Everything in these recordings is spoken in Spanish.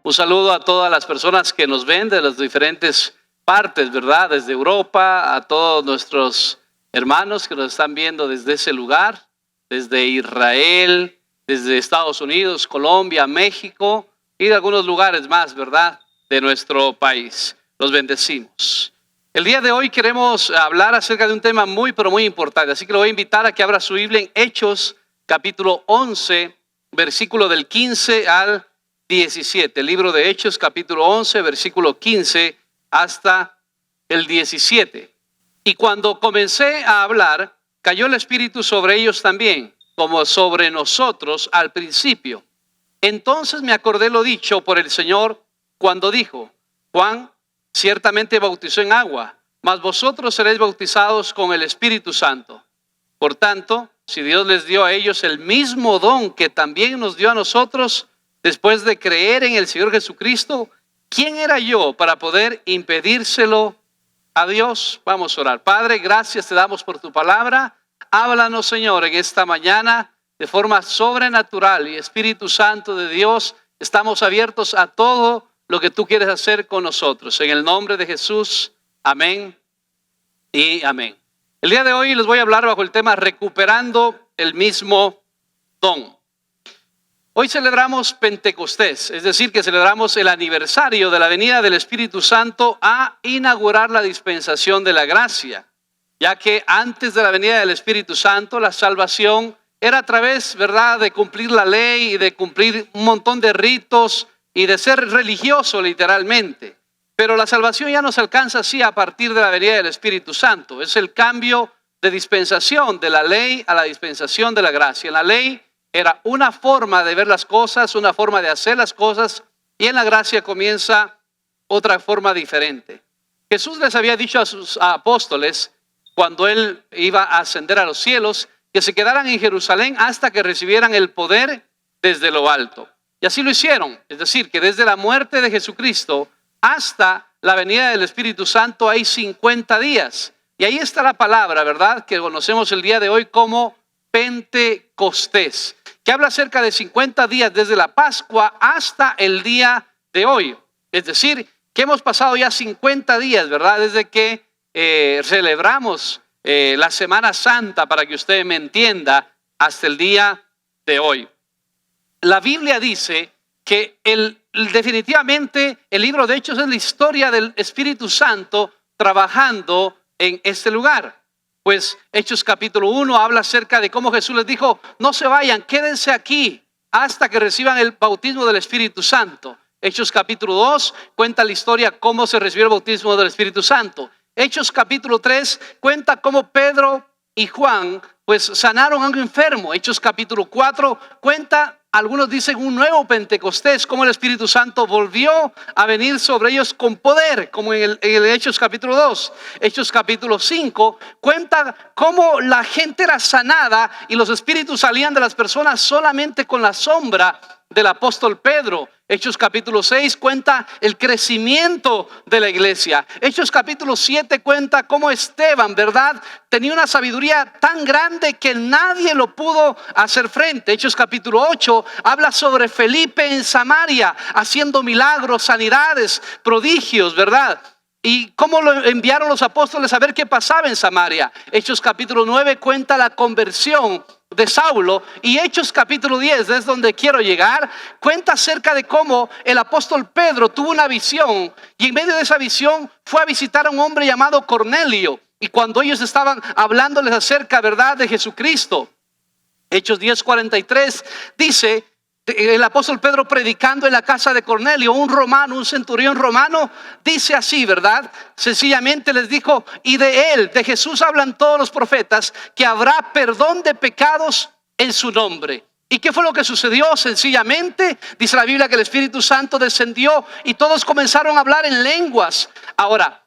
Un saludo a todas las personas que nos ven de las diferentes partes, ¿verdad? Desde Europa, a todos nuestros hermanos que nos están viendo desde ese lugar, desde Israel, desde Estados Unidos, Colombia, México y de algunos lugares más, ¿verdad? De nuestro país. Los bendecimos. El día de hoy queremos hablar acerca de un tema muy, pero muy importante. Así que lo voy a invitar a que abra su Biblia en Hechos, capítulo 11, versículo del 15 al 17. El libro de Hechos, capítulo 11, versículo 15 hasta el 17. Y cuando comencé a hablar, cayó el Espíritu sobre ellos también, como sobre nosotros al principio. Entonces me acordé lo dicho por el Señor cuando dijo: Juan ciertamente bautizó en agua, mas vosotros seréis bautizados con el Espíritu Santo. Por tanto, si Dios les dio a ellos el mismo don que también nos dio a nosotros, después de creer en el Señor Jesucristo, ¿quién era yo para poder impedírselo a Dios? Vamos a orar. Padre, gracias te damos por tu palabra. Háblanos, Señor, en esta mañana de forma sobrenatural. Y Espíritu Santo de Dios, estamos abiertos a todo lo que tú quieres hacer con nosotros. En el nombre de Jesús, amén y amén. El día de hoy les voy a hablar bajo el tema recuperando el mismo don. Hoy celebramos Pentecostés, es decir, que celebramos el aniversario de la venida del Espíritu Santo a inaugurar la dispensación de la gracia, ya que antes de la venida del Espíritu Santo, la salvación era a través, ¿verdad?, de cumplir la ley y de cumplir un montón de ritos y de ser religioso literalmente. Pero la salvación ya no se alcanza así a partir de la venida del Espíritu Santo. Es el cambio de dispensación de la ley a la dispensación de la gracia. En la ley era una forma de ver las cosas, una forma de hacer las cosas, y en la gracia comienza otra forma diferente. Jesús les había dicho a sus apóstoles, cuando él iba a ascender a los cielos, que se quedaran en Jerusalén hasta que recibieran el poder desde lo alto. Y así lo hicieron, es decir, que desde la muerte de Jesucristo hasta la venida del Espíritu Santo hay 50 días. Y ahí está la palabra, ¿verdad?, que conocemos el día de hoy como Pentecostés, que habla acerca de 50 días desde la Pascua hasta el día de hoy. Es decir, que hemos pasado ya 50 días, ¿verdad?, desde que celebramos la Semana Santa, para que usted me entienda, hasta el día de hoy. La Biblia dice que definitivamente el libro de Hechos es la historia del Espíritu Santo trabajando en este lugar. Pues Hechos capítulo 1 habla acerca de cómo Jesús les dijo: no se vayan, quédense aquí hasta que reciban el bautismo del Espíritu Santo. Hechos capítulo 2 cuenta la historia cómo se recibió el bautismo del Espíritu Santo. Hechos capítulo 3 cuenta cómo Pedro y Juan pues sanaron a un enfermo. Hechos capítulo 4 cuenta, algunos dicen, un nuevo Pentecostés, como el Espíritu Santo volvió a venir sobre ellos con poder, como en el Hechos capítulo 2. Hechos capítulo 5 cuenta cómo la gente era sanada y los espíritus salían de las personas solamente con la sombra del apóstol Pedro. Hechos capítulo 6 cuenta el crecimiento de la iglesia. Hechos capítulo 7 cuenta cómo Esteban, ¿verdad?, tenía una sabiduría tan grande que nadie lo pudo hacer frente. Hechos capítulo 8 habla sobre Felipe en Samaria, haciendo milagros, sanidades, prodigios, ¿verdad? Y cómo lo enviaron los apóstoles a ver qué pasaba en Samaria. Hechos capítulo 9 cuenta la conversión de Saulo, y Hechos capítulo 10, es donde quiero llegar, cuenta acerca de cómo el apóstol Pedro tuvo una visión, y en medio de esa visión fue a visitar a un hombre llamado Cornelio, y cuando ellos estaban hablándoles acerca, ¿verdad?, de Jesucristo. Hechos 10:43 dice: el apóstol Pedro predicando en la casa de Cornelio, un romano, un centurión romano, dice así, ¿verdad? Sencillamente les dijo: y de él, de Jesús, hablan todos los profetas, que habrá perdón de pecados en su nombre. ¿Y qué fue lo que sucedió? Sencillamente, dice la Biblia, que el Espíritu Santo descendió y todos comenzaron a hablar en lenguas. Ahora,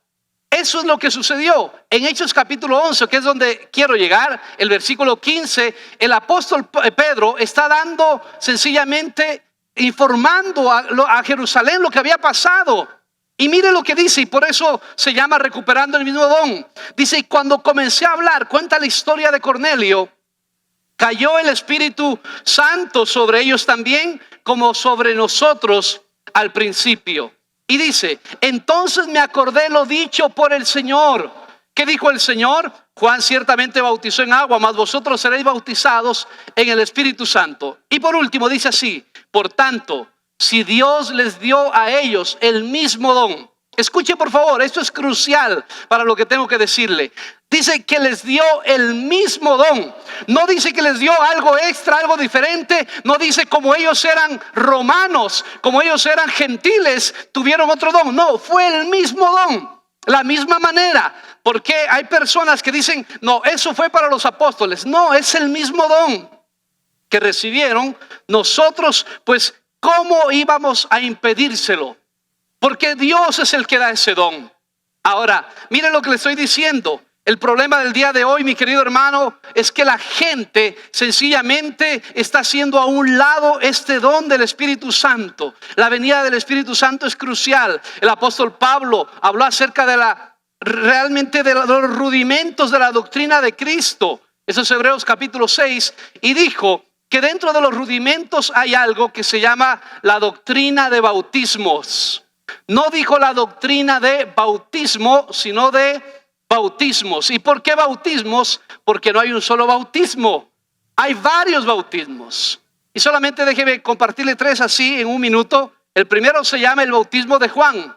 eso es lo que sucedió en Hechos capítulo 11, que es donde quiero llegar. El versículo 15, el apóstol Pedro está dando, sencillamente informando a Jerusalén lo que había pasado. Y mire lo que dice, y por eso se llama recuperando el mismo don. Dice: y cuando comencé a hablar, cuenta la historia de Cornelio, cayó el Espíritu Santo sobre ellos también, como sobre nosotros al principio. Y dice, entonces me acordé lo dicho por el Señor. ¿Qué dijo el Señor? Juan ciertamente bautizó en agua, mas vosotros seréis bautizados en el Espíritu Santo. Y por último dice así, por tanto, si Dios les dio a ellos el mismo don. Escuche por favor, esto es crucial para lo que tengo que decirle. Dice que les dio el mismo don. No dice que les dio algo extra, algo diferente. No dice como ellos eran romanos, como ellos eran gentiles, tuvieron otro don. No, fue el mismo don, la misma manera. Porque hay personas que dicen, no, eso fue para los apóstoles. No, es el mismo don que recibieron. Nosotros, pues, ¿cómo íbamos a impedírselo? Porque Dios es el que da ese don. Ahora, miren lo que le estoy diciendo. El problema del día de hoy, mi querido hermano, es que la gente sencillamente está haciendo a un lado este don del Espíritu Santo. La venida del Espíritu Santo es crucial. El apóstol Pablo habló acerca de realmente de los rudimentos de la doctrina de Cristo. Eso es Hebreos capítulo 6. Y dijo que dentro de los rudimentos hay algo que se llama la doctrina de bautismos. No dijo la doctrina de bautismo, sino de bautismos. ¿Y por qué bautismos? Porque no hay un solo bautismo. Hay varios bautismos. Y solamente déjeme compartirle 3 así en un minuto. El primero se llama el bautismo de Juan,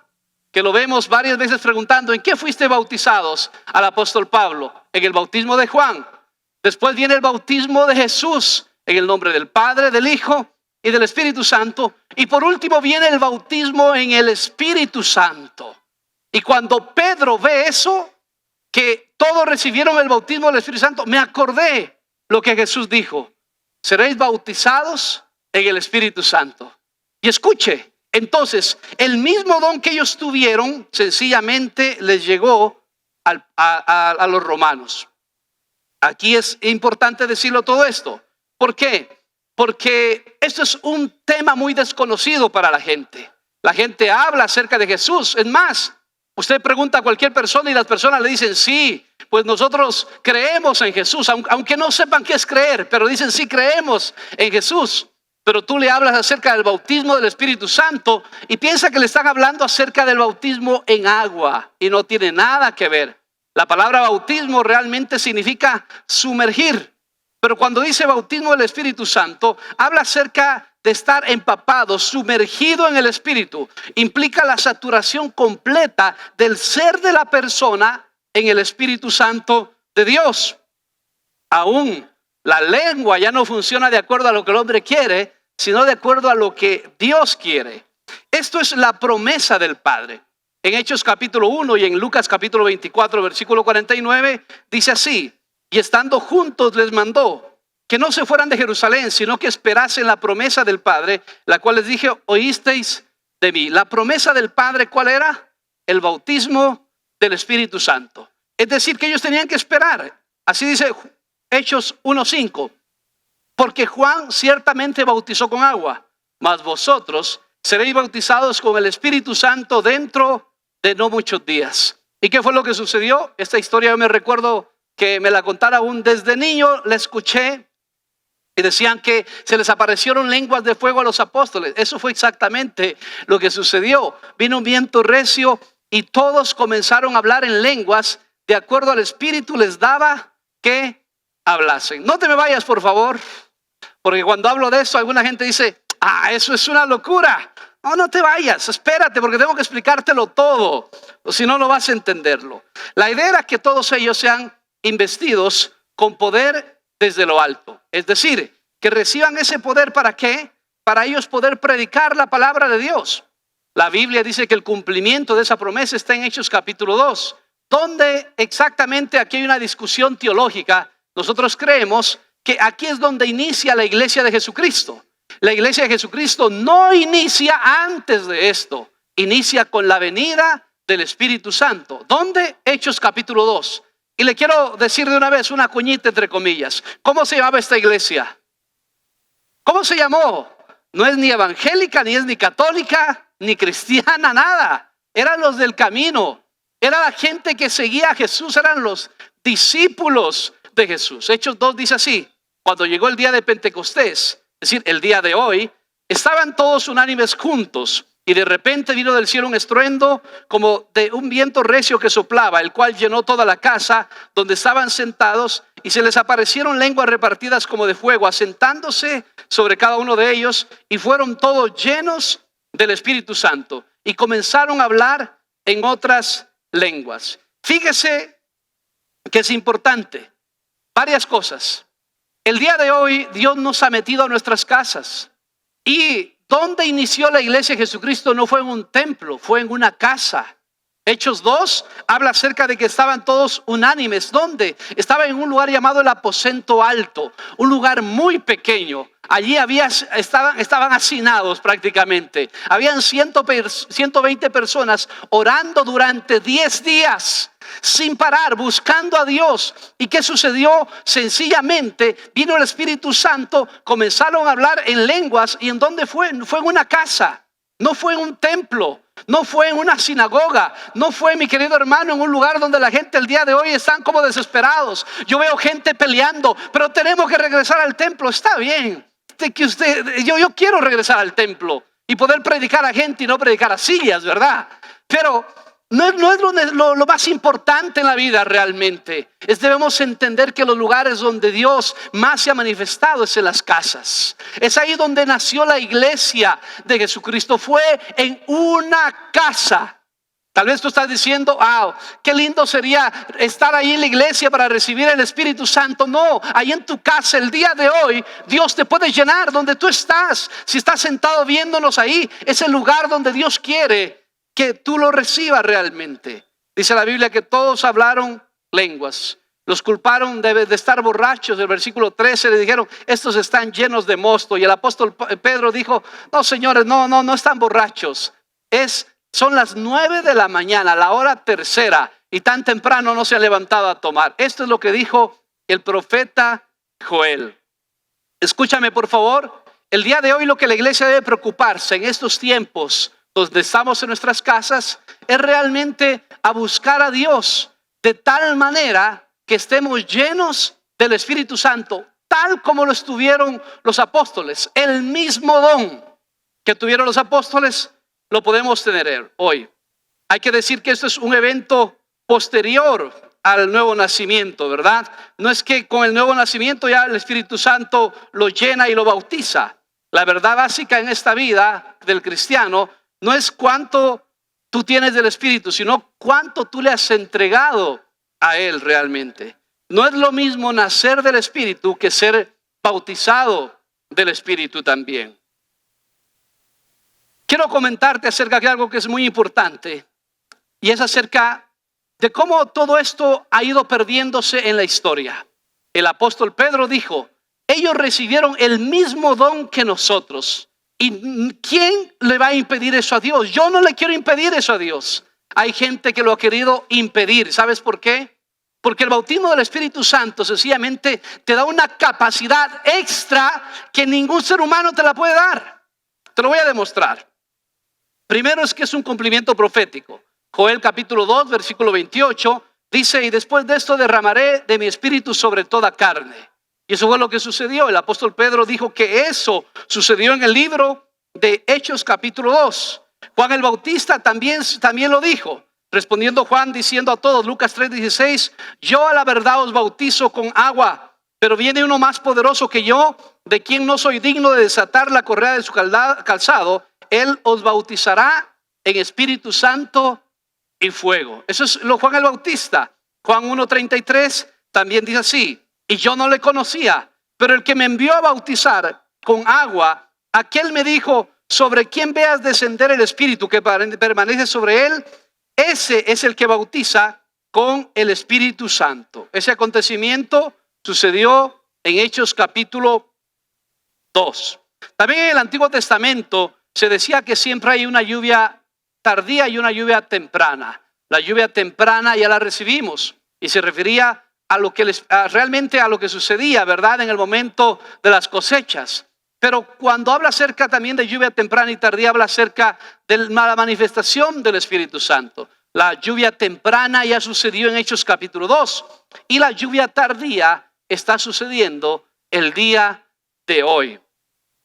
que lo vemos varias veces preguntando, ¿en qué fuiste bautizados? Al apóstol Pablo, en el bautismo de Juan. Después viene el bautismo de Jesús, en el nombre del Padre, del Hijo y del Espíritu Santo. Y por último viene el bautismo en el Espíritu Santo. Y cuando Pedro ve eso, que todos recibieron el bautismo del Espíritu Santo, me acordé lo que Jesús dijo: seréis bautizados en el Espíritu Santo. Y escuche, entonces el mismo don que ellos tuvieron sencillamente les llegó a los romanos. Aquí es importante decirlo todo esto. ¿Por qué? Porque esto es un tema muy desconocido para la gente. La gente habla acerca de Jesús. Es más, usted pregunta a cualquier persona y las personas le dicen, sí, pues nosotros creemos en Jesús, aunque no sepan qué es creer, pero dicen, sí, creemos en Jesús. Pero tú le hablas acerca del bautismo del Espíritu Santo y piensa que le están hablando acerca del bautismo en agua, y no tiene nada que ver. La palabra bautismo realmente significa sumergir. Pero cuando dice bautismo del Espíritu Santo, habla acerca de estar empapado, sumergido en el Espíritu. Implica la saturación completa del ser de la persona en el Espíritu Santo de Dios. Aún la lengua ya no funciona de acuerdo a lo que el hombre quiere, sino de acuerdo a lo que Dios quiere. Esto es la promesa del Padre. En Hechos capítulo 1 y en Lucas capítulo 24, versículo 49, dice así: y estando juntos les mandó que no se fueran de Jerusalén, sino que esperasen la promesa del Padre, la cual les dije, oísteis de mí. La promesa del Padre, ¿cuál era? El bautismo del Espíritu Santo. Es decir, que ellos tenían que esperar. Así dice Hechos 1:5. Porque Juan ciertamente bautizó con agua, mas vosotros seréis bautizados con el Espíritu Santo dentro de no muchos días. ¿Y qué fue lo que sucedió? Esta historia yo me recuerdo que me la contara aún desde niño, la escuché y decían que se les aparecieron lenguas de fuego a los apóstoles. Eso fue exactamente lo que sucedió. Vino un viento recio y todos comenzaron a hablar en lenguas de acuerdo al Espíritu les daba que hablasen. No te me vayas, por favor, porque cuando hablo de eso alguna gente dice, eso es una locura. No te vayas, espérate, porque tengo que explicártelo todo, o si no, no vas a entenderlo. La idea era que todos ellos sean investidos con poder desde lo alto. Es decir, que reciban ese poder, ¿para qué? Para ellos poder predicar la palabra de Dios. La Biblia dice que el cumplimiento de esa promesa está en Hechos capítulo 2, donde exactamente aquí hay una discusión teológica. Nosotros creemos que aquí es donde inicia la iglesia de Jesucristo. La iglesia de Jesucristo no inicia antes de esto, inicia con la venida del Espíritu Santo. ¿Dónde? Hechos capítulo 2. Y le quiero decir de una vez una cuñita entre comillas. ¿Cómo se llamaba esta iglesia? ¿Cómo se llamó? No es ni evangélica, ni es ni católica, ni cristiana, nada. Eran los del camino. Era la gente que seguía a Jesús, eran los discípulos de Jesús. Hechos 2 dice así: cuando llegó el día de Pentecostés, es decir, el día de hoy, estaban todos unánimes juntos Y de repente vino del cielo un estruendo como de un viento recio que soplaba, el cual llenó toda la casa donde estaban sentados, y se les aparecieron lenguas repartidas como de fuego, asentándose sobre cada uno de ellos, y fueron todos llenos del Espíritu Santo y comenzaron a hablar en otras lenguas. Fíjese que es importante varias cosas. El día de hoy Dios nos ha metido a nuestras casas, y donde inició la iglesia de Jesucristo no fue en un templo, fue en una casa. Hechos 2 habla acerca de que estaban todos unánimes. ¿Dónde? Estaban en un lugar llamado el aposento alto, un lugar muy pequeño. Allí estaban hacinados prácticamente. Habían 120 personas orando durante 10 días. Sin parar, buscando a Dios. ¿Y qué sucedió? Sencillamente vino el Espíritu Santo, comenzaron a hablar en lenguas. ¿Y en dónde fue? Fue en una casa, no fue en un templo, no fue en una sinagoga, no fue, mi querido hermano, en un lugar donde la gente el día de hoy están como desesperados. Yo veo gente peleando, pero tenemos que regresar al templo. Está bien, yo quiero regresar al templo y poder predicar a gente y no predicar a sillas, ¿verdad? Pero no es lo más importante en la vida realmente. Debemos entender que los lugares donde Dios más se ha manifestado es en las casas. Es ahí donde nació la iglesia de Jesucristo. Fue en una casa. Tal vez tú estás diciendo, qué lindo sería estar ahí en la iglesia para recibir el Espíritu Santo. No, ahí en tu casa el día de hoy Dios te puede llenar donde tú estás. Si estás sentado viéndonos ahí, es el lugar donde Dios quiere que tú lo recibas realmente. Dice la Biblia que todos hablaron lenguas. Los culparon de estar borrachos. El versículo 13 le dijeron, estos están llenos de mosto. Y el apóstol Pedro dijo, no señores, no están borrachos. Son las 9 de la mañana, la hora tercera, y tan temprano no se han levantado a tomar. Esto es lo que dijo el profeta Joel. Escúchame por favor. El día de hoy lo que la iglesia debe preocuparse en estos tiempos donde estamos en nuestras casas es realmente a buscar a Dios de tal manera que estemos llenos del Espíritu Santo, tal como lo estuvieron los apóstoles. El mismo don que tuvieron los apóstoles lo podemos tener hoy. Hay que decir que esto es un evento posterior al nuevo nacimiento, ¿verdad? No es que con el nuevo nacimiento ya el Espíritu Santo lo llena y lo bautiza. La verdad básica en esta vida del cristiano no es cuánto tú tienes del Espíritu, sino cuánto tú le has entregado a Él realmente. No es lo mismo nacer del Espíritu que ser bautizado del Espíritu también. Quiero comentarte acerca de algo que es muy importante, y es acerca de cómo todo esto ha ido perdiéndose en la historia. El apóstol Pedro dijo, ellos recibieron el mismo don que nosotros. ¿Y quién le va a impedir eso a Dios? Yo no le quiero impedir eso a Dios. Hay gente que lo ha querido impedir. ¿Sabes por qué? Porque el bautismo del Espíritu Santo sencillamente te da una capacidad extra que ningún ser humano te la puede dar. Te lo voy a demostrar. Primero es que es un cumplimiento profético. Joel capítulo 2, versículo 28 dice, y después de esto derramaré de mi espíritu sobre toda carne. Y eso fue lo que sucedió. El apóstol Pedro dijo que eso sucedió en el libro de Hechos capítulo 2. Juan el Bautista también lo dijo. Respondiendo Juan diciendo a todos, Lucas 3:16, yo a la verdad os bautizo con agua, pero viene uno más poderoso que yo, de quien no soy digno de desatar la correa de su calzado. Él os bautizará en Espíritu Santo y fuego. Eso es lo Juan el Bautista. Juan 1:33 también dice así, y yo no le conocía, pero el que me envió a bautizar con agua, aquel me dijo, sobre quien veas descender el Espíritu que permanece sobre él, ese es el que bautiza con el Espíritu Santo. Ese acontecimiento sucedió en Hechos capítulo 2. También en el Antiguo Testamento se decía que siempre hay una lluvia tardía y una lluvia temprana. La lluvia temprana ya la recibimos y se refería a lo que realmente a lo que sucedía, ¿verdad? En el momento de las cosechas. Pero cuando habla acerca también de lluvia temprana y tardía, habla acerca de la manifestación del Espíritu Santo. La lluvia temprana ya sucedió en Hechos capítulo 2 y la lluvia tardía está sucediendo el día de hoy.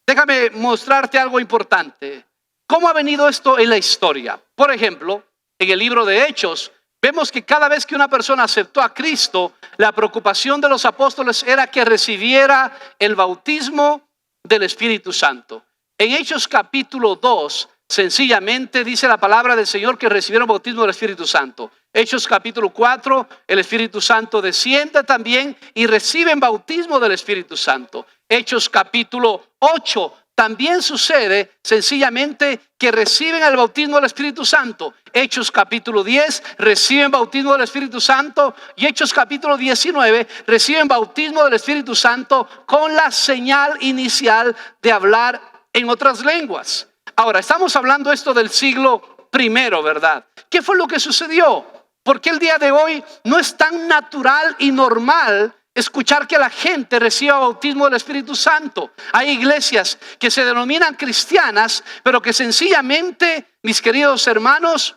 Déjame mostrarte algo importante. ¿Cómo ha venido esto en la historia? Por ejemplo, en el libro de Hechos, vemos que cada vez que una persona aceptó a Cristo, la preocupación de los apóstoles era que recibiera el bautismo del Espíritu Santo. En Hechos capítulo 2, sencillamente dice la palabra del Señor que recibieron bautismo del Espíritu Santo. Hechos capítulo 4, el Espíritu Santo desciende también y reciben bautismo del Espíritu Santo. Hechos capítulo 8, también sucede sencillamente que reciben el bautismo del Espíritu Santo. Hechos capítulo 10 reciben bautismo del Espíritu Santo y Hechos capítulo 19 reciben bautismo del Espíritu Santo con la señal inicial de hablar en otras lenguas. Ahora, estamos hablando esto del siglo primero, ¿verdad? ¿Qué fue lo que sucedió? Porque el día de hoy no es tan natural y normal escuchar que la gente reciba bautismo del Espíritu Santo. Hay iglesias que se denominan cristianas, pero que sencillamente, mis queridos hermanos,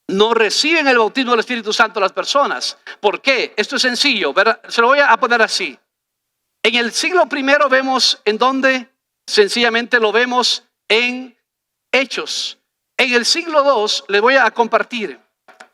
no reciben el bautismo del Espíritu Santo las personas. ¿Por qué? Esto es sencillo, ¿verdad? Se lo voy a poner así. En el siglo primero vemos en donde sencillamente lo vemos en Hechos. En el siglo 2 les voy a compartir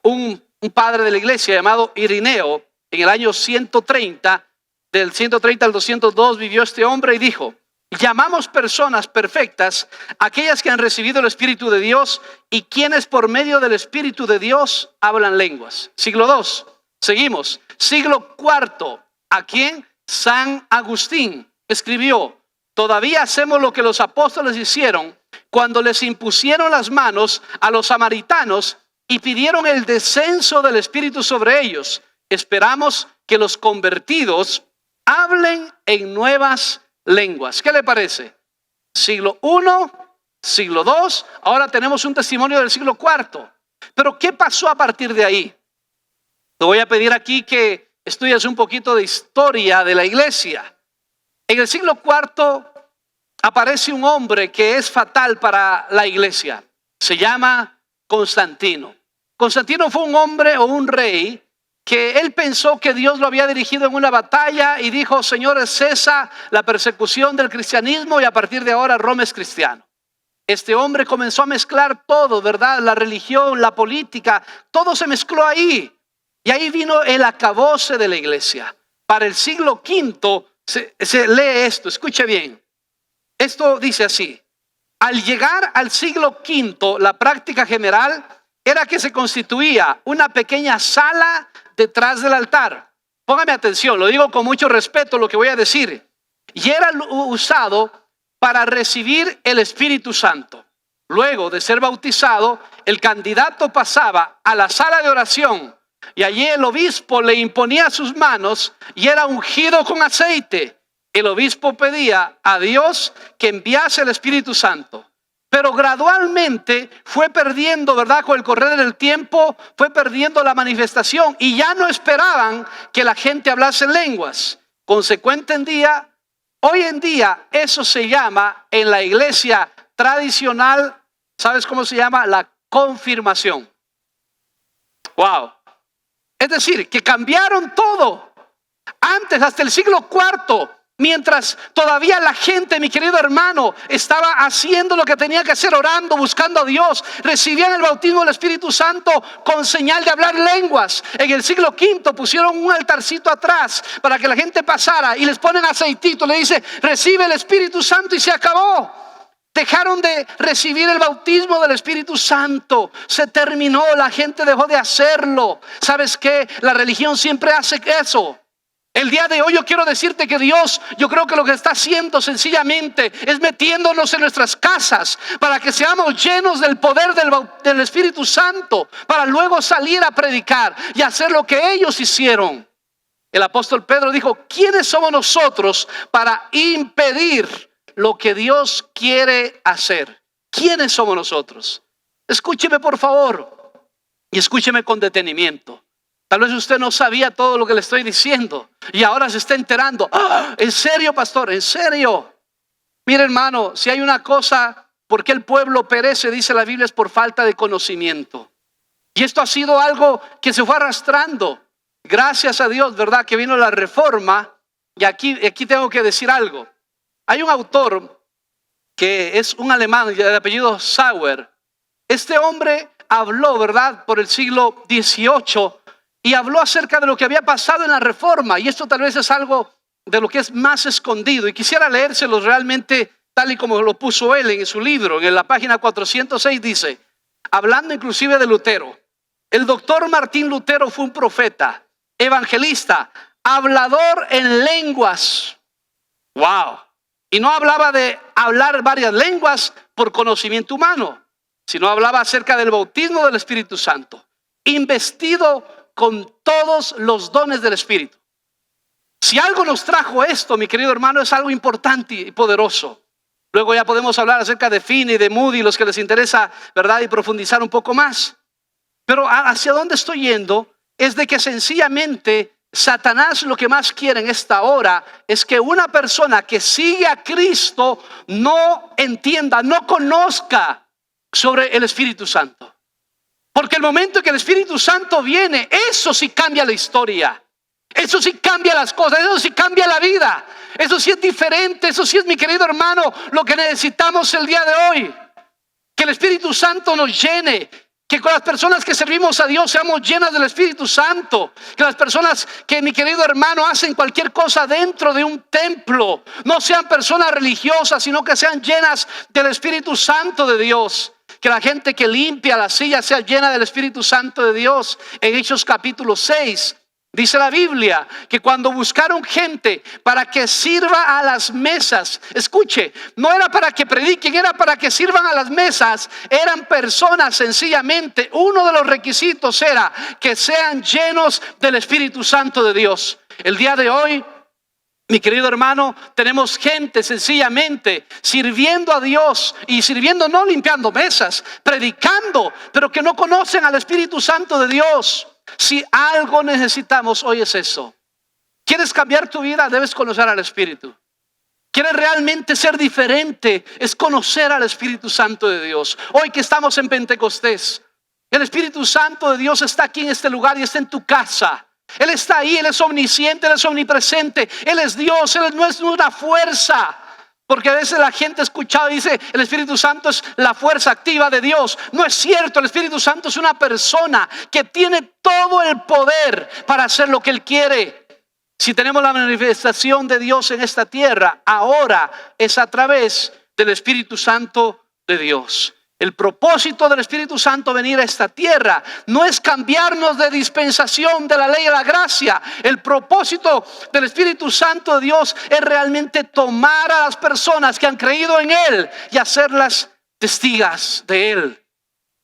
un padre de la iglesia llamado Irineo. En el año 130, del 130 al 202 vivió este hombre y dijo: llamamos personas perfectas aquellas que han recibido el Espíritu de Dios y quienes por medio del Espíritu de Dios hablan lenguas. Siglo 2, seguimos. Siglo cuarto, ¿a quién? San Agustín escribió: todavía hacemos lo que los apóstoles hicieron cuando les impusieron las manos a los samaritanos y pidieron el descenso del Espíritu sobre ellos. Esperamos que los convertidos hablen en nuevas lenguas. ¿Qué le parece? Siglo 1, siglo 2, ahora tenemos un testimonio del siglo cuarto. Pero ¿qué pasó a partir de ahí? Te voy a pedir aquí que estudies un poquito de historia de la iglesia. En el siglo cuarto aparece un hombre que es fatal para la iglesia. Se llama Constantino. Constantino fue un hombre o un rey que él pensó que Dios lo había dirigido en una batalla y dijo: señores, cesa la persecución del cristianismo y a partir de ahora Roma es cristiano. Este hombre comenzó a mezclar todo, ¿verdad? La religión, la política, todo se mezcló ahí. Y ahí vino el acabose de la iglesia. Para el siglo V se lee esto, escuche bien. Esto dice así: al llegar al siglo V, la práctica general era que se constituía una pequeña sala detrás del altar. Póngame atención, lo digo con mucho respeto lo que voy a decir. Y era usado para recibir el Espíritu Santo. Luego de ser bautizado, el candidato pasaba a la sala de oración y allí el obispo le imponía sus manos y era ungido con aceite. El obispo pedía a Dios que enviase el Espíritu Santo. Pero gradualmente fue perdiendo, ¿verdad? Con el correr del tiempo fue perdiendo la manifestación y ya no esperaban que la gente hablase lenguas. Hoy en día eso se llama en la iglesia tradicional, ¿sabes cómo se llama? La confirmación. Wow. Es decir, que cambiaron todo. Antes, hasta el siglo IV, mientras todavía la gente, mi querido hermano, estaba haciendo lo que tenía que hacer, orando, buscando a Dios, recibían el bautismo del Espíritu Santo con señal de hablar lenguas. En el siglo V pusieron un altarcito atrás para que la gente pasara y les ponen aceitito, le dice: recibe el Espíritu Santo, y se acabó. Dejaron de recibir el bautismo del Espíritu Santo. Se terminó, la gente dejó de hacerlo. ¿Sabes qué? La religión siempre hace eso. El día de hoy yo quiero decirte que Dios, yo creo que lo que está haciendo sencillamente es metiéndonos en nuestras casas para que seamos llenos del poder del Espíritu Santo, para luego salir a predicar y hacer lo que ellos hicieron. El apóstol Pedro dijo: ¿quiénes somos nosotros para impedir lo que Dios quiere hacer? ¿Quiénes somos nosotros? Escúcheme por favor y escúcheme con detenimiento. Tal vez usted no sabía todo lo que le estoy diciendo y ahora se está enterando. ¡Ah! ¿En serio, pastor? ¿En serio? Mire, hermano, si hay una cosa por qué el pueblo perece, dice la Biblia, es por falta de conocimiento. Y esto ha sido algo que se fue arrastrando. Gracias a Dios, ¿verdad? Que vino la reforma. Y aquí tengo que decir algo. Hay un autor que es un alemán de apellido Sauer. Este hombre habló, ¿verdad?, por el siglo XVIII y habló acerca de lo que había pasado en la Reforma. Y esto tal vez es algo de lo que es más escondido. Y quisiera leérselo realmente tal y como lo puso él en su libro. En la página 406 dice, hablando inclusive de Lutero: el doctor Martín Lutero fue un profeta, evangelista, hablador en lenguas. Wow. Y no hablaba de hablar varias lenguas por conocimiento humano, sino hablaba acerca del bautismo del Espíritu Santo, investido con todos los dones del Espíritu. Si algo nos trajo esto, mi querido hermano, es algo importante y poderoso. Luego ya podemos hablar acerca de Finney, de Moody, los que les interesa, ¿verdad?, y profundizar un poco más. Pero hacia dónde estoy yendo es de que sencillamente Satanás lo que más quiere en esta hora es que una persona que sigue a Cristo no entienda, no conozca sobre el Espíritu Santo. Porque el momento en que el Espíritu Santo viene, eso sí cambia la historia. Eso sí cambia las cosas, eso sí cambia la vida. Eso sí es diferente, eso sí es, mi querido hermano, lo que necesitamos el día de hoy. Que el Espíritu Santo nos llene. Que con las personas que servimos a Dios seamos llenas del Espíritu Santo. Que las personas que, mi querido hermano, hacen cualquier cosa dentro de un templo no sean personas religiosas, sino que sean llenas del Espíritu Santo de Dios. Que la gente que limpia la silla sea llena del Espíritu Santo de Dios. En Hechos capítulo 6 dice la Biblia que cuando buscaron gente para que sirva a las mesas, escuche, no era para que prediquen, era para que sirvan a las mesas. Eran personas sencillamente, uno de los requisitos era que sean llenos del Espíritu Santo de Dios. El día de hoy, mi querido hermano, tenemos gente sencillamente sirviendo a Dios y sirviendo, no limpiando mesas, predicando, pero que no conocen al Espíritu Santo de Dios. Si algo necesitamos hoy es eso. ¿Quieres cambiar tu vida? Debes conocer al Espíritu. ¿Quieres realmente ser diferente? Es conocer al Espíritu Santo de Dios. Hoy que estamos en Pentecostés, el Espíritu Santo de Dios está aquí en este lugar y está en tu casa. Él está ahí, Él es omnisciente, Él es omnipresente, Él es Dios, Él no es una fuerza. Porque a veces la gente ha escuchado y dice, el Espíritu Santo es la fuerza activa de Dios. No es cierto, el Espíritu Santo es una persona que tiene todo el poder para hacer lo que Él quiere. Si tenemos la manifestación de Dios en esta tierra, ahora es a través del Espíritu Santo de Dios. El propósito del Espíritu Santo venir a esta tierra no es cambiarnos de dispensación de la ley de la gracia. El propósito del Espíritu Santo de Dios es realmente tomar a las personas que han creído en Él y hacerlas testigas de Él.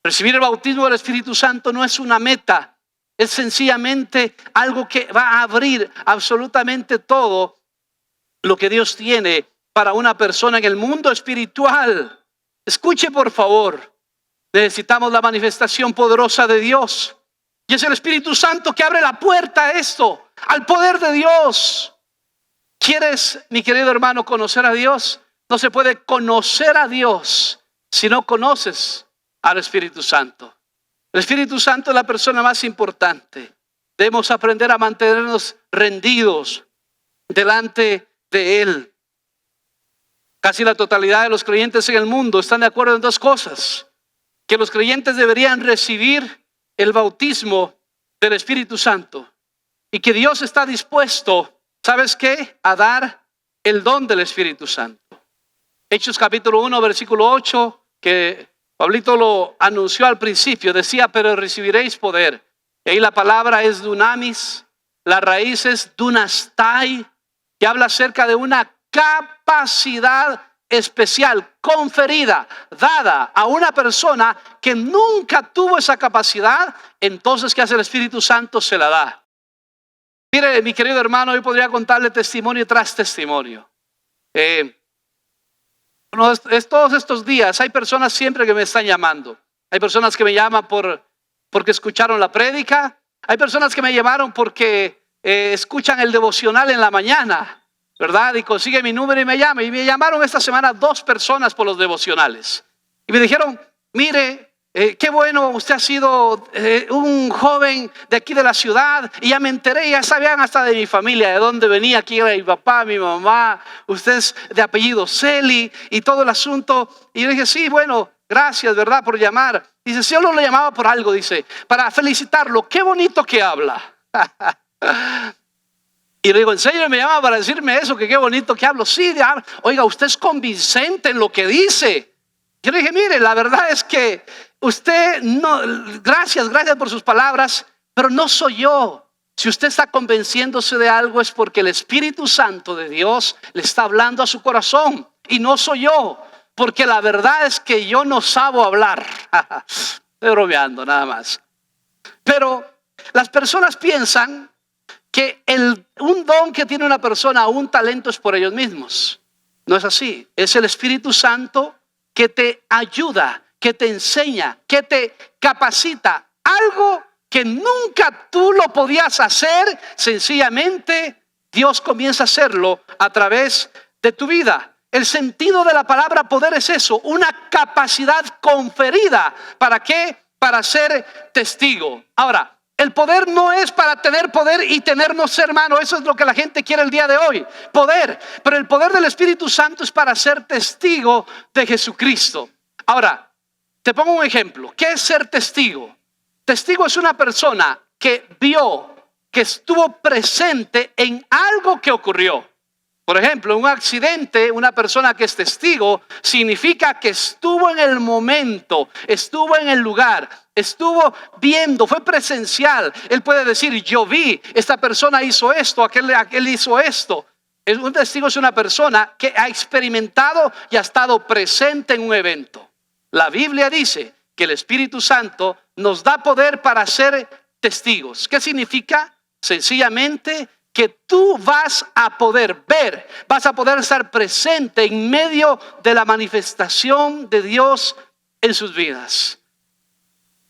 Recibir el bautismo del Espíritu Santo no es una meta, es sencillamente algo que va a abrir absolutamente todo lo que Dios tiene para una persona en el mundo espiritual. Escuche por favor, necesitamos la manifestación poderosa de Dios. Y es el Espíritu Santo que abre la puerta a esto, al poder de Dios. ¿Quieres, mi querido hermano, conocer a Dios? No se puede conocer a Dios si no conoces al Espíritu Santo. El Espíritu Santo es la persona más importante. Debemos aprender a mantenernos rendidos delante de Él. Casi la totalidad de los creyentes en el mundo están de acuerdo en dos cosas: que los creyentes deberían recibir el bautismo del Espíritu Santo y que Dios está dispuesto, ¿sabes qué?, a dar el don del Espíritu Santo. Hechos capítulo 1 versículo 8, que Pablito lo anunció al principio, decía, pero recibiréis poder. Y ahí la palabra es dunamis, la raíz es dunastai, que habla acerca de una capacidad especial, conferida, dada a una persona que nunca tuvo esa capacidad. Entonces, ¿qué hace el Espíritu Santo? Se la da. Mire, mi querido hermano, hoy podría contarle testimonio tras testimonio. Todos estos días hay personas siempre que me están llamando. Hay personas que me llaman porque escucharon la prédica. Hay personas que me llamaron porque escuchan el devocional en la mañana, ¿verdad? Y consigue mi número y me llama. Y me llamaron esta semana 2 personas por los devocionales. Y me dijeron, mire, qué bueno, usted ha sido un joven de aquí de la ciudad y ya me enteré, ya sabían hasta de mi familia, de dónde venía, aquí era mi papá, mi mamá, usted es de apellido Celi y todo el asunto. Y yo dije, sí, bueno, gracias, ¿verdad? Por llamar. Dice, si yo lo llamaba por algo, dice, para felicitarlo, qué bonito que habla. Y le digo, ¿en serio me llama para decirme eso? Que qué bonito que hablo. Sí, oiga, usted es convincente en lo que dice. Yo le dije, mire, la verdad es que usted no, gracias por sus palabras, pero no soy yo. Si usted está convenciéndose de algo es porque el Espíritu Santo de Dios le está hablando a su corazón y no soy yo, porque la verdad es que yo no sabo hablar. Estoy bromeando nada más. Pero las personas piensan que un don que tiene una persona, un talento, es por ellos mismos. No es así. Es el Espíritu Santo que te ayuda, que te enseña, que te capacita. Algo que nunca tú lo podías hacer, sencillamente Dios comienza a hacerlo a través de tu vida. El sentido de la palabra poder es eso, una capacidad conferida. ¿Para qué? Para ser testigo. Ahora, el poder no es para tener poder y tenernos hermano. Eso es lo que la gente quiere el día de hoy. Poder. Pero el poder del Espíritu Santo es para ser testigo de Jesucristo. Ahora, te pongo un ejemplo. ¿Qué es ser testigo? Testigo es una persona que vio, que estuvo presente en algo que ocurrió. Por ejemplo, un accidente, una persona que es testigo, significa que estuvo en el momento, estuvo en el lugar, estuvo viendo, fue presencial. Él puede decir, yo vi, esta persona hizo esto, aquel hizo esto. Un testigo es una persona que ha experimentado y ha estado presente en un evento. La Biblia dice que el Espíritu Santo nos da poder para ser testigos. ¿Qué significa? Sencillamente que tú vas a poder ver, vas a poder estar presente en medio de la manifestación de Dios en sus vidas.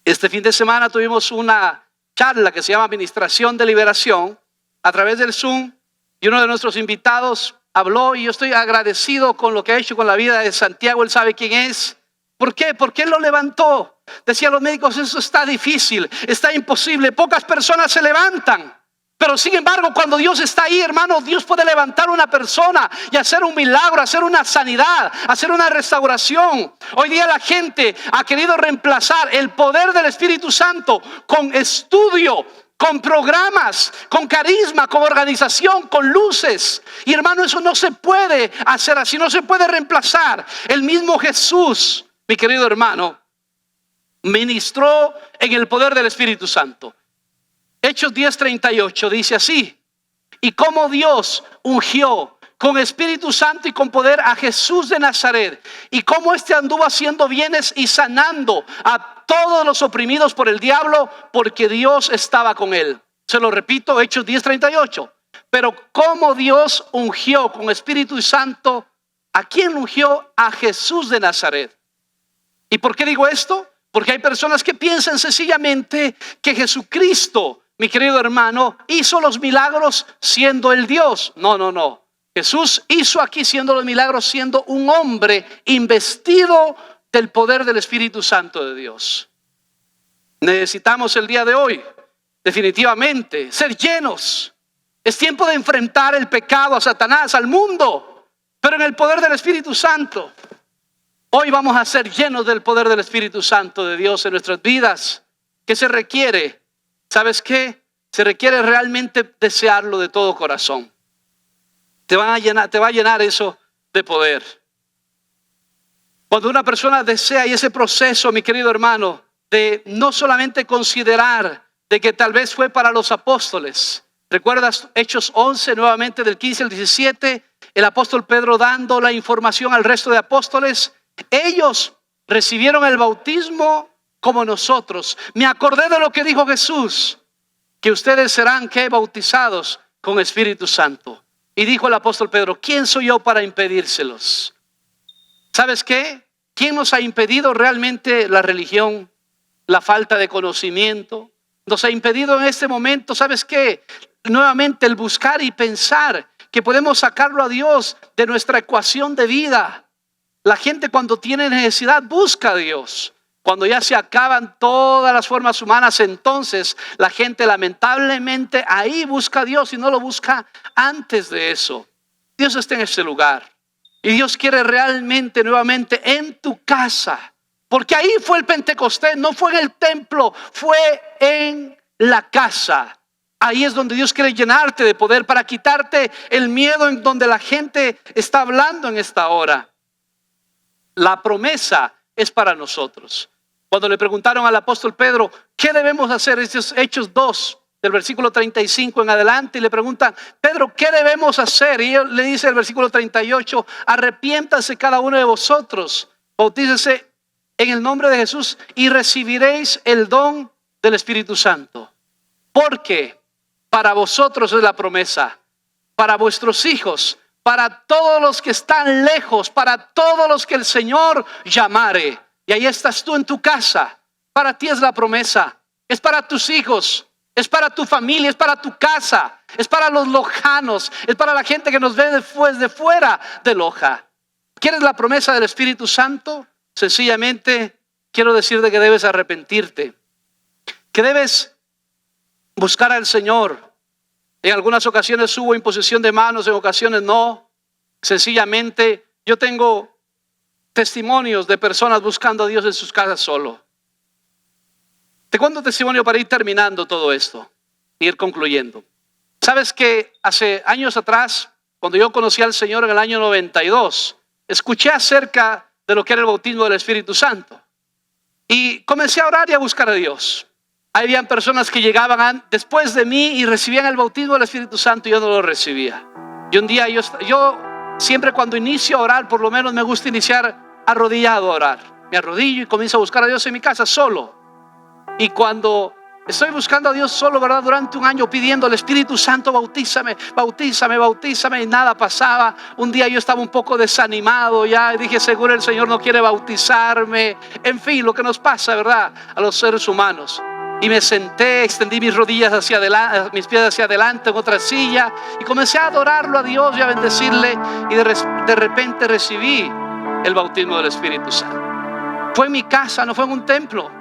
Este fin de semana tuvimos una charla que se llama Administración de Liberación a través del Zoom, y uno de nuestros invitados habló, y yo estoy agradecido con lo que ha hecho con la vida de Santiago. Él sabe quién es. ¿Por qué? Porque él lo levantó. Decía a los médicos, eso está difícil, está imposible, pocas personas se levantan. Pero sin embargo, cuando Dios está ahí, hermano, Dios puede levantar una persona y hacer un milagro, hacer una sanidad, hacer una restauración. Hoy día la gente ha querido reemplazar el poder del Espíritu Santo con estudio, con programas, con carisma, con organización, con luces. Y hermano, eso no se puede hacer así, no se puede reemplazar. El mismo Jesús, mi querido hermano, ministró en el poder del Espíritu Santo. Hechos 10:38 dice así: y como Dios ungió con Espíritu Santo y con poder a Jesús de Nazaret, y cómo éste anduvo haciendo bienes y sanando a todos los oprimidos por el diablo, porque Dios estaba con él. Se lo repito, Hechos 10:38. Pero cómo Dios ungió con Espíritu Santo, ¿a quién ungió? A Jesús de Nazaret. ¿Y por qué digo esto? Porque hay personas que piensan sencillamente que Jesucristo, mi querido hermano, hizo los milagros siendo el Dios. No. Jesús hizo aquí siendo los milagros, siendo un hombre investido del poder del Espíritu Santo de Dios. Necesitamos el día de hoy, definitivamente, ser llenos. Es tiempo de enfrentar el pecado, a Satanás, al mundo, pero en el poder del Espíritu Santo. Hoy vamos a ser llenos del poder del Espíritu Santo de Dios en nuestras vidas. ¿Qué se requiere? ¿Sabes qué? Se requiere realmente desearlo de todo corazón. Te va a llenar eso de poder. Cuando una persona desea, y ese proceso, mi querido hermano, de no solamente considerar de que tal vez fue para los apóstoles. ¿Recuerdas Hechos 11, nuevamente del 15 al 17? El apóstol Pedro dando la información al resto de apóstoles. Ellos recibieron el bautismo como nosotros. Me acordé de lo que dijo Jesús, que ustedes serán bautizados con Espíritu Santo. Y dijo el apóstol Pedro, ¿quién soy yo para impedírselos? ¿Sabes qué? ¿Quién nos ha impedido realmente? La religión, la falta de conocimiento. Nos ha impedido en este momento, ¿sabes qué? Nuevamente el buscar y pensar que podemos sacarlo a Dios de nuestra ecuación de vida. La gente cuando tiene necesidad busca a Dios. Cuando ya se acaban todas las formas humanas, entonces la gente lamentablemente ahí busca a Dios y no lo busca antes de eso. Dios está en este lugar y Dios quiere realmente nuevamente en tu casa, porque ahí fue el Pentecostés, no fue en el templo, fue en la casa. Ahí es donde Dios quiere llenarte de poder para quitarte el miedo en donde la gente está hablando en esta hora. La promesa es para nosotros. Cuando le preguntaron al apóstol Pedro, ¿qué debemos hacer? Hechos 2, del versículo 35 en adelante, y le preguntan, Pedro, ¿qué debemos hacer? Y él le dice el versículo 38, arrepiéntase cada uno de vosotros, bautícese en el nombre de Jesús y recibiréis el don del Espíritu Santo. Porque para vosotros es la promesa, para vuestros hijos, para todos los que están lejos, para todos los que el Señor llamare. Y ahí estás tú en tu casa. Para ti es la promesa. Es para tus hijos. Es para tu familia. Es para tu casa. Es para los lojanos. Es para la gente que nos ve de fuera de Loja. ¿Quieres la promesa del Espíritu Santo? Sencillamente quiero decirte que debes arrepentirte. Que debes buscar al Señor. En algunas ocasiones hubo imposición de manos, en ocasiones no. Sencillamente yo tengo testimonios de personas buscando a Dios en sus casas solo. Te cuento testimonio para ir terminando todo esto, ir concluyendo. Sabes que hace años atrás, cuando yo conocí al Señor en el año 92, escuché acerca de lo que era el bautismo del Espíritu Santo y comencé a orar y a buscar a Dios. Habían personas que llegaban después de mí y recibían el bautismo del Espíritu Santo y yo no lo recibía. Y un día yo siempre cuando inicio a orar, por lo menos me gusta iniciar arrodillado a orar. Me arrodillo y comienzo a buscar a Dios en mi casa solo. Y cuando estoy buscando a Dios solo, ¿verdad? Durante un año pidiendo al Espíritu Santo, bautízame, bautízame, bautízame, y nada pasaba. Un día yo estaba un poco desanimado ya y dije, seguro el Señor no quiere bautizarme. En fin, lo que nos pasa, ¿verdad? A los seres humanos. Y me senté, extendí mis rodillas hacia adelante, mis pies hacia adelante en otra silla y comencé a adorarlo a Dios y a bendecirle. Y de repente recibí el bautismo del Espíritu Santo. Fue en mi casa, no fue en un templo.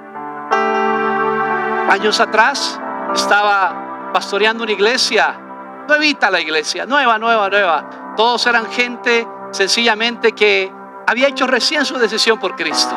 Años atrás estaba pastoreando una iglesia, nuevita la iglesia, nueva. Todos eran gente sencillamente que había hecho recién su decisión por Cristo.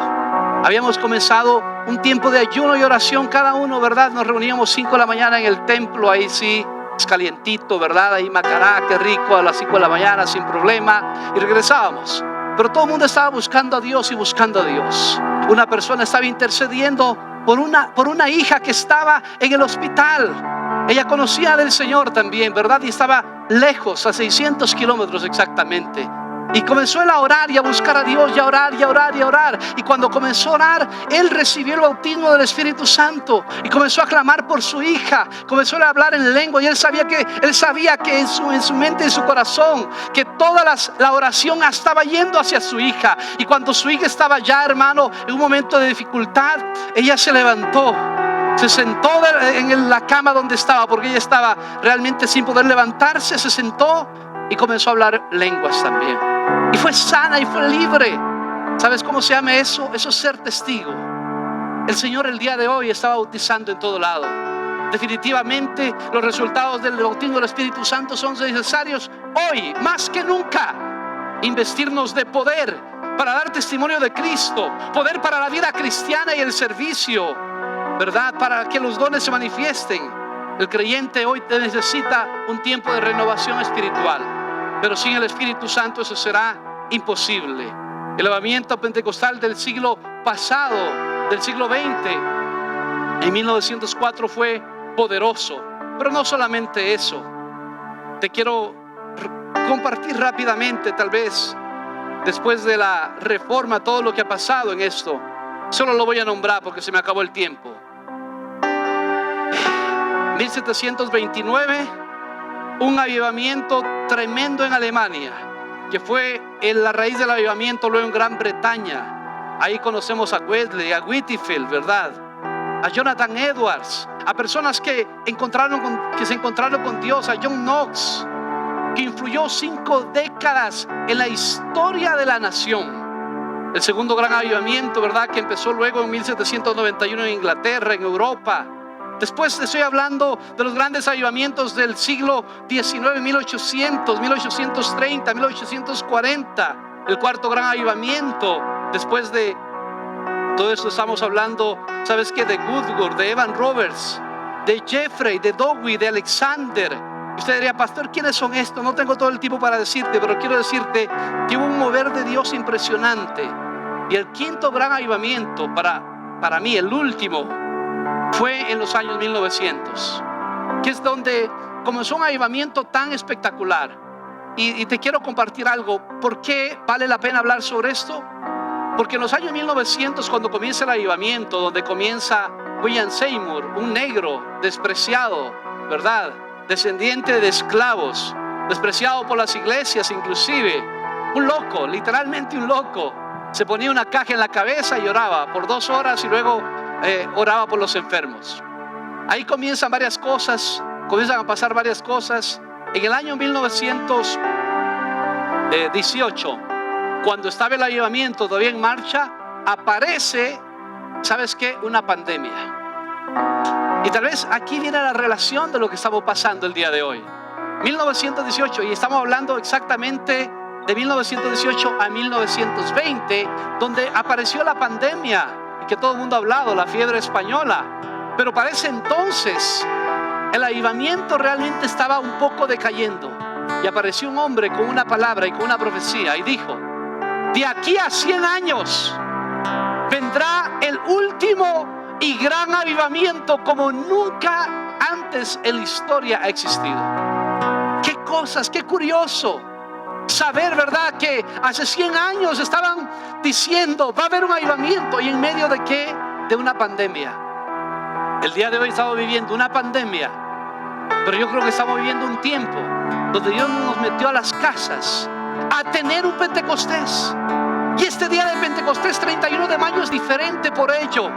Habíamos comenzado un tiempo de ayuno y oración cada uno, ¿verdad? Nos reuníamos 5 de la mañana en el templo, ahí sí, es calientito, ¿verdad? Ahí Macará, qué rico, a las 5 de la mañana sin problema, y regresábamos. Pero todo el mundo estaba buscando a Dios y buscando a Dios. Una persona estaba intercediendo por una hija que estaba en el hospital. Ella conocía del Señor también, ¿verdad? Y estaba lejos, a 600 kilómetros exactamente. Y comenzó él a orar y a buscar a Dios y a orar y a orar y a orar. Y cuando comenzó a orar, él recibió el bautismo del Espíritu Santo y comenzó a clamar por su hija. Comenzó a hablar en lengua y él sabía que en su mente y en su corazón que toda la oración estaba yendo hacia su hija. Y cuando su hija estaba ya, hermano, en un momento de dificultad, ella se levantó. Se sentó en la cama donde estaba, porque ella estaba realmente sin poder levantarse. Se sentó y comenzó a hablar lenguas también. Y fue sana y fue libre. ¿Sabes cómo se llama eso? Eso es ser testigo. El Señor el día de hoy está bautizando en todo lado. Definitivamente los resultados del bautismo del Espíritu Santo son necesarios hoy, más que nunca. Investirnos de poder para dar testimonio de Cristo. Poder para la vida cristiana y el servicio, ¿verdad? Para que los dones se manifiesten. El creyente hoy necesita un tiempo de renovación espiritual. Pero sin el Espíritu Santo eso será imposible. El avivamiento pentecostal del siglo pasado, del siglo XX, en 1904 fue poderoso. Pero no solamente eso. Te quiero compartir rápidamente, tal vez, después de la reforma, todo lo que ha pasado en esto. Solo lo voy a nombrar porque se me acabó el tiempo. 1729, un avivamiento tremendo en Alemania, que fue la raíz del avivamiento luego en Gran Bretaña. Ahí conocemos a Wesley, a Whitefield, ¿verdad? A Jonathan Edwards, a personas que se encontraron con Dios, a John Knox, que influyó 5 décadas en la historia de la nación. El segundo gran avivamiento, ¿verdad? Que empezó luego en 1791 en Inglaterra, en Europa. Después estoy hablando de los grandes avivamientos del siglo XIX, 1800, 1830, 1840. El cuarto gran avivamiento. Después de todo esto estamos hablando, ¿sabes qué? De Woodward, de Evan Roberts, de Jeffrey, de Dowie, de Alexander. Usted diría, pastor, ¿quiénes son estos? No tengo todo el tiempo para decirte, pero quiero decirte que hubo un mover de Dios impresionante. Y el quinto gran avivamiento, para mí, el último, fue en los años 1900, que es donde comenzó un avivamiento tan espectacular. Y te quiero compartir algo. ¿Por qué vale la pena hablar sobre esto? Porque en los años 1900, cuando comienza el avivamiento, donde comienza William Seymour, un negro despreciado, ¿verdad? Descendiente de esclavos, despreciado por las iglesias inclusive, un loco, literalmente un loco. Se ponía una caja en la cabeza y oraba por 2 horas y luego oraba por los enfermos. Ahí comienzan varias cosas, comienzan a pasar varias cosas. En el año 1918, cuando estaba el avivamiento todavía en marcha, aparece, ¿sabes qué? Una pandemia. Y tal vez aquí viene la relación de lo que estamos pasando el día de hoy. 1918, y estamos hablando exactamente de 1918 a 1920, donde apareció la pandemia y que todo el mundo ha hablado, la fiebre española. Pero para ese entonces el avivamiento realmente estaba un poco decayendo, y apareció un hombre con una palabra y con una profecía y dijo: de aquí a 100 años vendrá el último y gran avivamiento como nunca antes en la historia ha existido. Qué cosas, qué curioso saber, ¿verdad? Que hace 100 años estaban diciendo va a haber un avivamiento, y en medio de ¿qué? De una pandemia. El día de hoy estamos viviendo una pandemia, pero yo creo que estamos viviendo un tiempo donde Dios nos metió a las casas a tener un Pentecostés. Y este día de Pentecostés, 31 de mayo, es diferente por ello,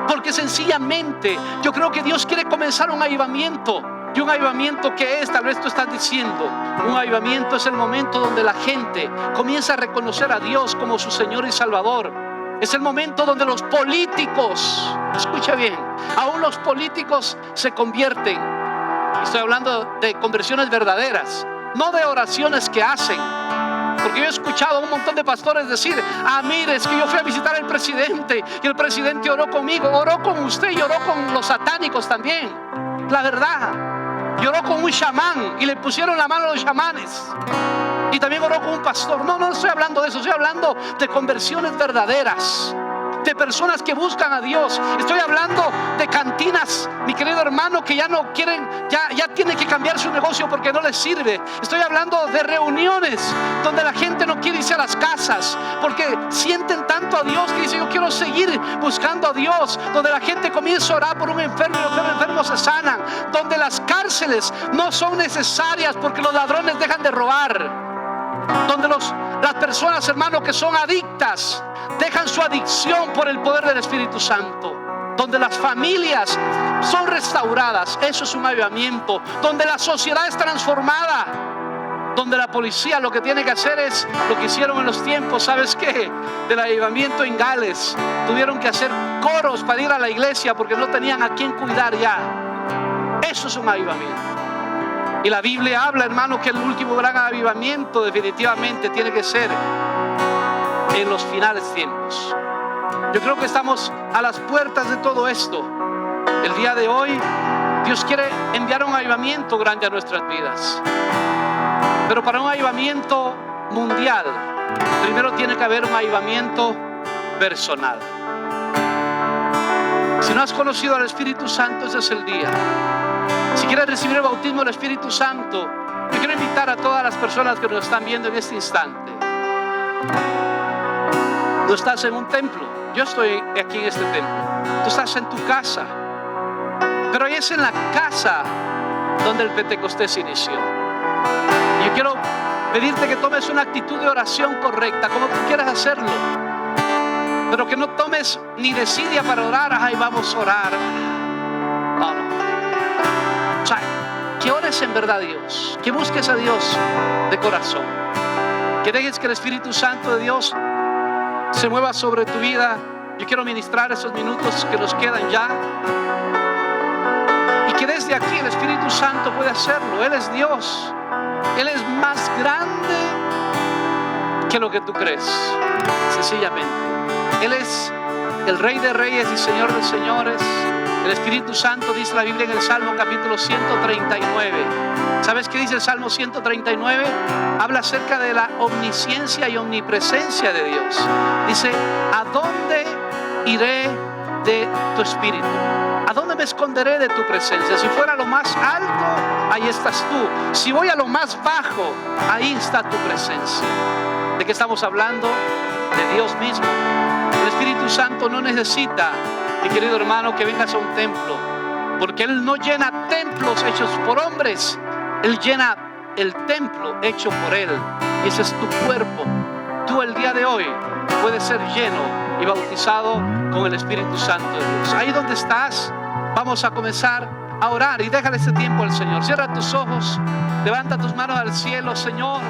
porque sencillamente yo creo que Dios quiere comenzar un avivamiento. Y un avivamiento que es, tal vez tú estás diciendo, un avivamiento es el momento donde la gente comienza a reconocer a Dios como su Señor y Salvador. Es el momento donde los políticos, escucha bien, aún los políticos se convierten. Estoy hablando de conversiones verdaderas, no de oraciones que hacen. Porque yo he escuchado a un montón de pastores decir: mire, es que yo fui a visitar al presidente y el presidente oró conmigo. Oró con usted y oró con los satánicos también. La verdad, lloró con un chamán y le pusieron la mano a los chamanes. Y también oró con un pastor. No estoy hablando de eso, estoy hablando de conversiones verdaderas, de personas que buscan a Dios. Estoy hablando de cantinas, mi querido hermano, que ya no quieren, ya tienen que cambiar su negocio porque no les sirve. Estoy hablando de reuniones donde la gente no quiere irse a las casas porque sienten tanto a Dios que dicen: yo quiero seguir buscando a Dios. Donde la gente comienza a orar por un enfermo y los enfermos se sanan. Donde las cárceles no son necesarias porque los ladrones dejan de robar. Donde las personas, hermano, que son adictas dejan su adicción por el poder del Espíritu Santo. Donde las familias son restauradas. Eso es un avivamiento. Donde la sociedad es transformada. Donde la policía lo que tiene que hacer es lo que hicieron en los tiempos, ¿sabes qué? Del avivamiento en Gales. Tuvieron que hacer coros para ir a la iglesia porque no tenían a quién cuidar ya. Eso es un avivamiento. Y la Biblia habla, hermano, que el último gran avivamiento definitivamente tiene que ser en los finales tiempos. Yo creo que estamos a las puertas de todo esto. El día de hoy Dios quiere enviar un avivamiento grande a nuestras vidas. Pero para un avivamiento mundial, primero tiene que haber un avivamiento personal. Si no has conocido al Espíritu Santo, ese es el día. Si quieres recibir el bautismo del Espíritu Santo, yo quiero invitar a todas las personas que nos están viendo en este instante. Tú estás en un templo, yo estoy aquí en este templo. Tú estás en tu casa, pero ahí es en la casa donde el Pentecostés inició. Y yo quiero pedirte que tomes una actitud de oración correcta, como tú quieras hacerlo, pero que no tomes ni desidia para orar. Ay, vamos a orar. No. O sea, que ores en verdad a Dios, que busques a Dios de corazón, que dejes que el Espíritu Santo de Dios se mueva sobre tu vida. Yo quiero ministrar esos minutos que nos quedan ya. Y que desde aquí el Espíritu Santo puede hacerlo. Él es Dios. Él es más grande que lo que tú crees, sencillamente. Él es el Rey de Reyes y Señor de Señores. El Espíritu Santo, dice la Biblia en el Salmo capítulo 139. ¿Sabes qué dice el Salmo 139? Habla acerca de la omnisciencia y omnipresencia de Dios. Dice: ¿a dónde iré de tu espíritu? ¿A dónde me esconderé de tu presencia? Si fuera a lo más alto, ahí estás tú. Si voy a lo más bajo, ahí está tu presencia. ¿De qué estamos hablando? De Dios mismo. El Espíritu Santo no necesita, mi querido hermano, que vengas a un templo, porque Él no llena templos hechos por hombres. Él llena el templo hecho por Él. Y ese es tu cuerpo. Tú el día de hoy puedes ser lleno y bautizado con el Espíritu Santo de Dios. Ahí donde estás, vamos a comenzar a orar y déjale ese tiempo al Señor. Cierra tus ojos, levanta tus manos al cielo. Señor,